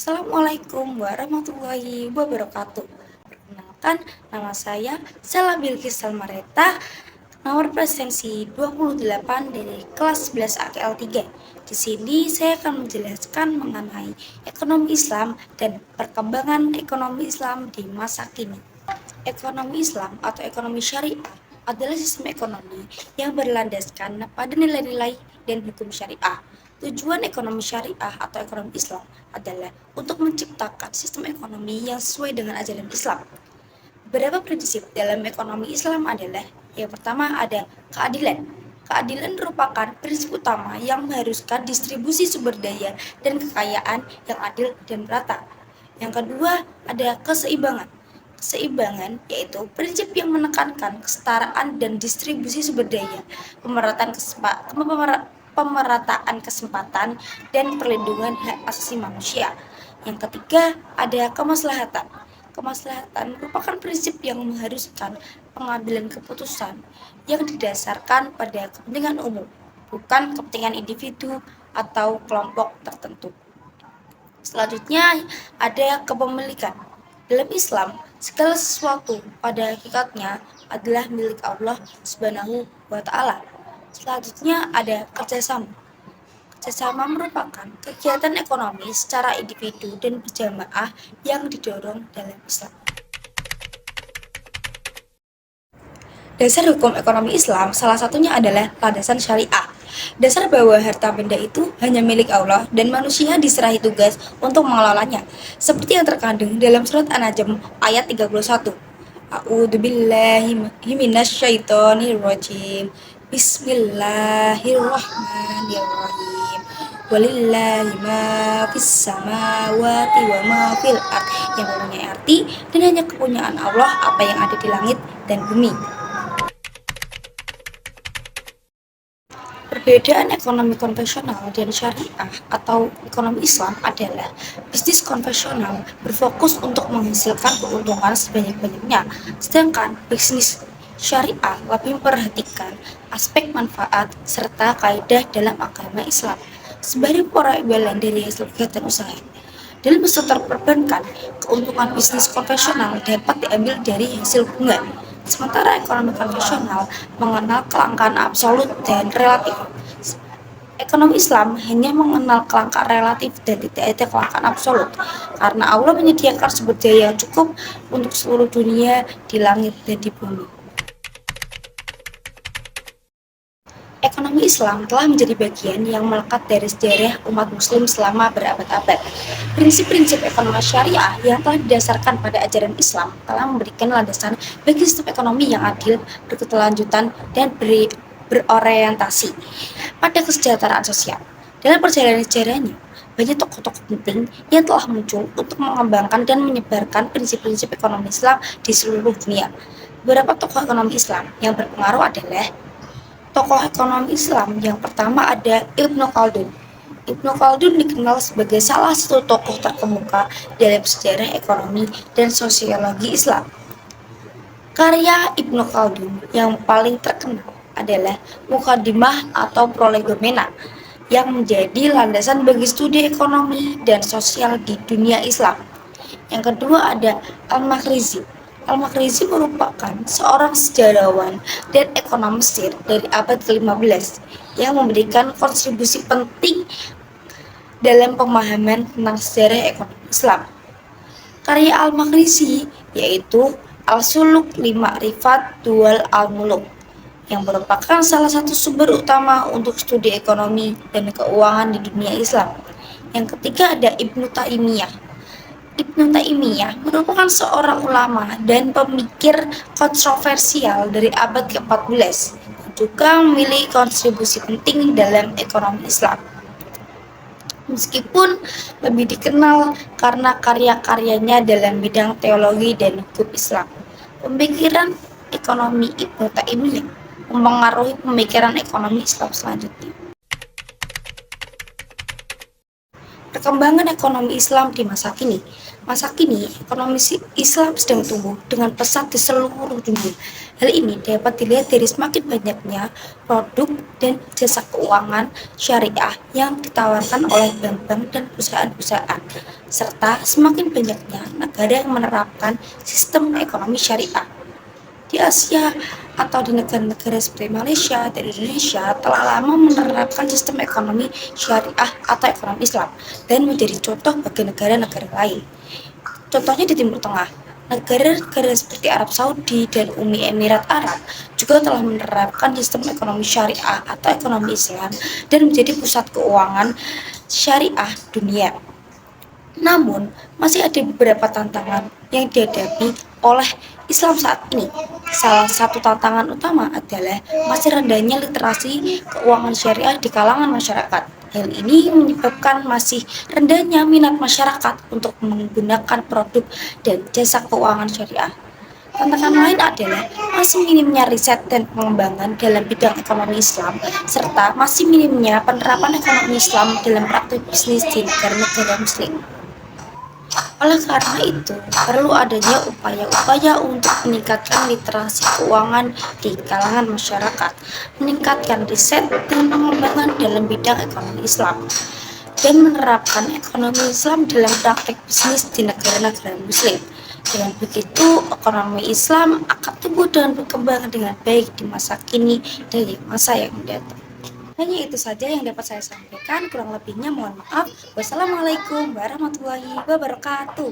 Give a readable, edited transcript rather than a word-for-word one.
Assalamualaikum warahmatullahi wabarakatuh. Perkenalkan, nama saya Sela Bilkis Salmareta, nomor presensi 28 dari kelas 11 AKL 3. Di sini saya akan menjelaskan mengenai ekonomi Islam dan perkembangan ekonomi Islam di masa kini. Ekonomi Islam atau ekonomi syariah adalah sistem ekonomi yang berlandaskan pada nilai-nilai dan hukum syariah. Tujuan ekonomi syariah atau ekonomi Islam adalah untuk menciptakan sistem ekonomi yang sesuai dengan ajaran Islam. Beberapa prinsip dalam ekonomi Islam adalah yang pertama ada keadilan. Keadilan merupakan prinsip utama yang mengharuskan distribusi sumber daya dan kekayaan yang adil dan merata. Yang kedua ada keseimbangan. Keseimbangan yaitu prinsip yang menekankan kesetaraan dan distribusi sumber daya, pemerataan kesempatan, dan perlindungan hak asasi manusia. Yang ketiga ada kemaslahatan. Kemaslahatan merupakan prinsip yang mengharuskan pengambilan keputusan yang didasarkan pada kepentingan umum, bukan kepentingan individu atau kelompok tertentu. Selanjutnya ada kepemilikan. Dalam Islam, segala sesuatu pada hakikatnya adalah milik Allah Subhanahu wa taala. Selanjutnya ada kerjasama. Kerjasama merupakan kegiatan ekonomi secara individu dan berjamaah yang didorong dalam Islam. Dasar hukum ekonomi Islam salah satunya adalah landasan syariah. Dasar bahwa harta benda itu hanya milik Allah dan manusia diserahi tugas untuk mengelolanya. Seperti yang terkandung dalam surat An-Najm ayat 31. A'udzubillahi minasyaitonirrajim. Bismillahirrahmanirrahim. Walillahi ma fis samawati wa ma fil ard, yang mempunyai arti dan hanya kepunyaan Allah apa yang ada di langit dan bumi. Perbedaan ekonomi konvensional dan syariah atau ekonomi Islam adalah bisnis konvensional berfokus untuk menghasilkan keuntungan sebanyak-banyaknya, sedangkan bisnis syariah lebih memperhatikan aspek manfaat serta kaidah dalam agama Islam sebagai imbalan dari hasil kegiatan usaha. Dalam sektor perbankan, keuntungan bisnis konvensional dapat diambil dari hasil bunga, sementara ekonomi konvensional mengenal kelangkaan absolut dan relatif. Ekonomi Islam hanya mengenal kelangkaan relatif dan tidak ada kelangkaan absolut, karena Allah menyediakan sumber daya yang cukup untuk seluruh dunia di langit dan di bumi. Ekonomi Islam telah menjadi bagian yang melekat dari sejarah umat muslim selama berabad-abad. Prinsip-prinsip ekonomi syariah yang telah didasarkan pada ajaran Islam telah memberikan landasan bagi sistem ekonomi yang adil, berkelanjutan, dan berorientasi pada kesejahteraan sosial. Dalam perjalanan sejarahnya, banyak tokoh-tokoh penting yang telah muncul untuk mengembangkan dan menyebarkan prinsip-prinsip ekonomi Islam di seluruh dunia. Beberapa tokoh ekonomi Islam yang berpengaruh adalah tokoh ekonomi Islam yang pertama ada Ibnu Khaldun. Ibnu Khaldun dikenal sebagai salah satu tokoh terkemuka dalam sejarah ekonomi dan sosiologi Islam. Karya Ibnu Khaldun yang paling terkenal adalah Muqaddimah atau Prolegomena yang menjadi landasan bagi studi ekonomi dan sosial di dunia Islam. Yang kedua ada Al-Makhrizi. Al-Makhrizi merupakan seorang sejarawan dan ekonom Mesir dari abad ke-15 yang memberikan kontribusi penting dalam pemahaman tentang sejarah ekonomi Islam. Karya Al-Makhrizi yaitu Al-Suluk li Ma'rifat Dual Al-Muluk yang merupakan salah satu sumber utama untuk studi ekonomi dan keuangan di dunia Islam. Yang ketiga ada Ibnu Taimiyah. Ibnu Taimiyah merupakan seorang ulama dan pemikir kontroversial dari abad ke-14 yang juga memiliki kontribusi penting dalam ekonomi Islam. Meskipun lebih dikenal karena karya-karyanya dalam bidang teologi dan hukum Islam, pemikiran ekonomi Ibnu Taimiyah mempengaruhi pemikiran ekonomi Islam selanjutnya. Perkembangan ekonomi Islam di masa kini. Masa kini, ekonomi Islam sedang tumbuh dengan pesat di seluruh dunia. Hal ini dapat dilihat dari semakin banyaknya produk dan jasa keuangan syariah yang ditawarkan oleh bank-bank dan perusahaan-perusahaan, serta semakin banyaknya negara yang menerapkan sistem ekonomi syariah. Di Asia atau di negara-negara seperti Malaysia dan Indonesia telah lama menerapkan sistem ekonomi syariah atau ekonomi Islam dan menjadi contoh bagi negara-negara lain. Contohnya di Timur Tengah, negara-negara seperti Arab Saudi dan Uni Emirat Arab juga telah menerapkan sistem ekonomi syariah atau ekonomi Islam dan menjadi pusat keuangan syariah dunia. Namun, masih ada beberapa tantangan yang dihadapi oleh Islam saat ini. Salah satu tantangan utama adalah masih rendahnya literasi keuangan syariah di kalangan masyarakat. Hal ini menyebabkan masih rendahnya minat masyarakat untuk menggunakan produk dan jasa keuangan syariah. Tantangan lain adalah masih minimnya riset dan pengembangan dalam bidang ekonomi Islam, serta masih minimnya penerapan ekonomi Islam dalam praktik bisnis di negara-negara Muslim. Oleh karena itu, perlu adanya upaya-upaya untuk meningkatkan literasi keuangan di kalangan masyarakat, meningkatkan riset dan pengembangan dalam bidang ekonomi Islam, dan menerapkan ekonomi Islam dalam praktik bisnis di negara-negara Muslim. Dengan begitu, ekonomi Islam akan tumbuh dan berkembang dengan baik di masa kini dan di masa yang mendatang. Hanya itu saja yang dapat saya sampaikan, kurang lebihnya mohon maaf. Wassalamualaikum warahmatullahi wabarakatuh.